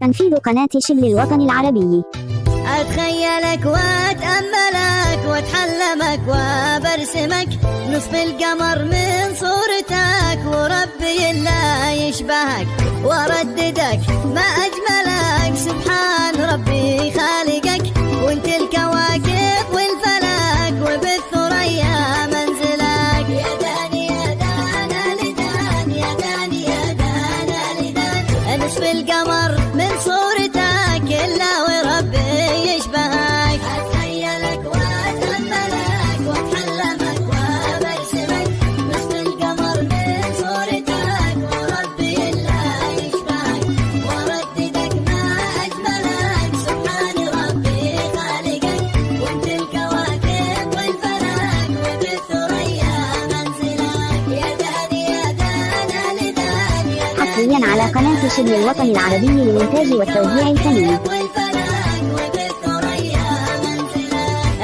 تنفيذ قناة شبل الوطن العربي. أتخيلك وأتأملك وأتحلمك وبرسمك نصف القمر من صورتك وربي لا يشبهك ورددك ما أجملك سبحان ربي خالقك وانت الكواكب والفلك وبالثريا منزلك يا داني يا دانا لدان يا داني يا دانا لدان نصف القمر من صورتك إلا وربي يشبهك أتخيلك وأتأملك وأتحلمك وبرسمك نصف القمر من صورتك وربي لا يشبهك ورددك ما أجملك سبحان ربي خالقك وانت الكواكب والفلك وبالثريا منزلك يا داني يا دانا لدان يا داني حصريا على قناة شبل الوطن العربي للإنتاج والتوزيع الفني.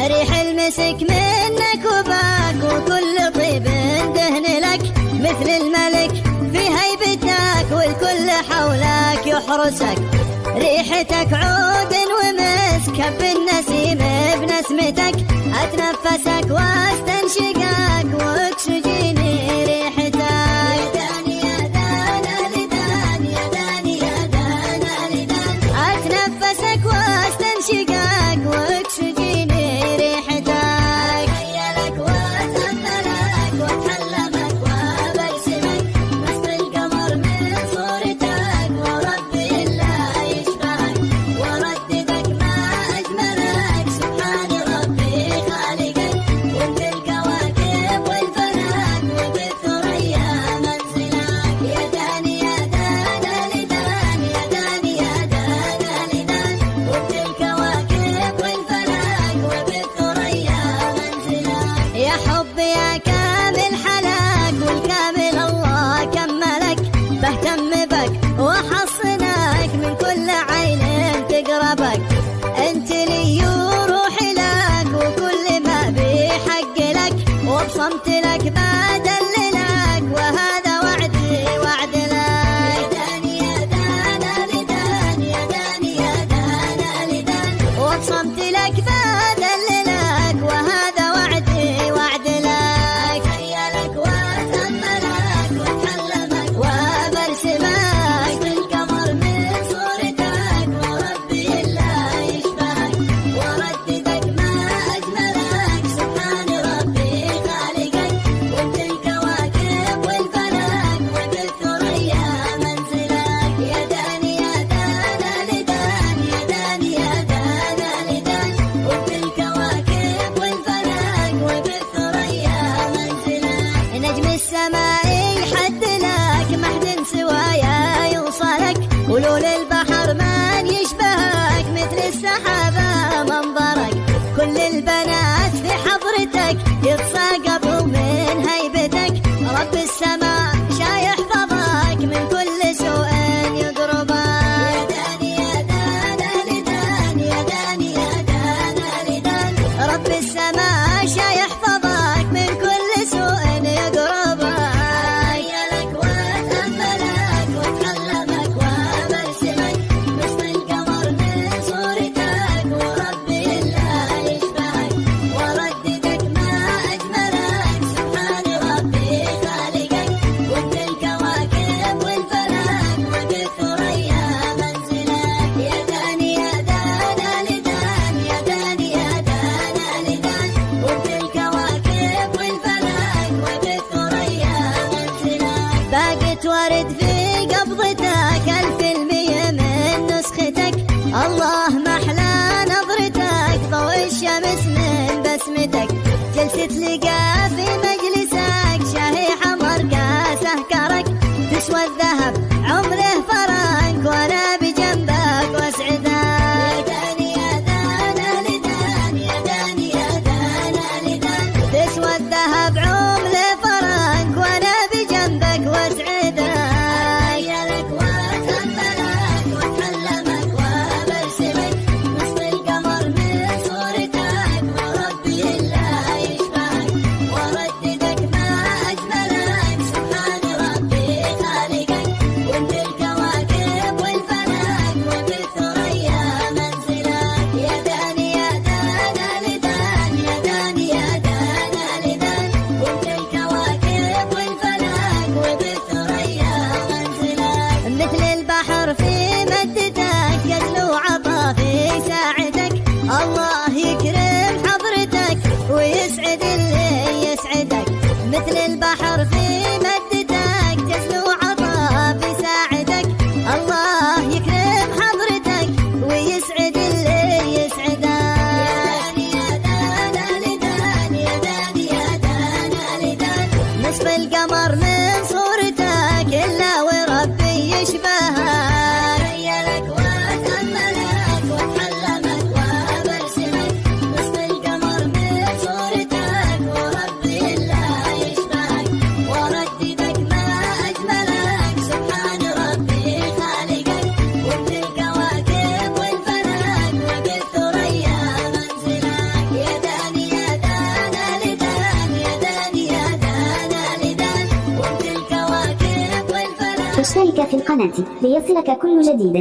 ريح المسك منك وباك وكل طيب دهن لك مثل الملك في هيبتك والكل حولك يحرسك ريحتك عود ومسك بالنسيم بنسمتك أتنفسك واستنشقك واكسجيني ريحتك يا داني يا دانا لدان يا داني يا دانا لدان أتنفسك واستنشقك واكسجيني ريحتك أتخيلك وأتأملك وأتحلمك وبرسمك نصف القمر من صورتك وربي لا يشبهك ورددك ما أجملك سبحان ربي خالقك وانت الكواكب والفلك وبالثريا منزلك يا داني يا دانا لدان يا داني يا دانا لدان وانت الكواكب والفلك وبالثريا منزلك يا حب يا كامل حلاك والكامل الله كملك بهتم بك وحصنك من كل عين تقربك انت لي وروحي لك وكل ما بحق لك وبصمت لك بدللك وهذا وعدي وعد لك يا داني يا دانا لدان يا داني يا دانا لدان وبصمت لك بدللك وهذا وعدي وعد لك أتخيلك وأتأملك وأتحلمك وبرسمك القمر من صورتك وربي لا يشبهك ورددك ما أجملك سبحان ربي خالقك وانت الكواكب والفلك وبالثريا منزلك يا داني يا دانا لدان يا داني يا دانا لدان وانت الكواكب والفلك وبالثريا منزلك نجم السماء يحد لك ما حد سوايا يوصلك ولول البحر من يشبهك مثل السحابة منظرك كل البنات في حضرتك يتساقطوا من هيبتك رب السماء شايح فضاك من كل سوء يضربك يا داني يا دانا لدان يا داني يا دانا لدان رب السماء شايح فضاك من كل سوء يضربك أتخيلك وأتأملك وأتحلمك وبرسمك نصف القمر من صورتك وربي لا يشبهك ورددك ما أجملك سبحان ربي خالقك وانت الكواكب والفلك وبالثريا منزلك يا داني يا دانا لدان يا داني يا دانا لدان وانت الكواكب والفلك وبالثريا منزلك باقت ورد في قبضتك 1000% من نسختك الله محلى نظرتك ضوء الشمس من بسمتك جلسة لقاء في مجلسك شاهي حمر كاسه كرك تسوى الذهب عمره فرنك وانا بجنبك واسعدك يا داني يا دانا لدان يا داني يا دانا لدان تسوى الذهب عمره فرنك وانا بجنبك واسعدك أتخيلك وأتأملك وأتحلمك وبرسمك نصف القمر من صورتك وربي لا يشبهك ورددك اشترك في القناة ليصلك كل جديد.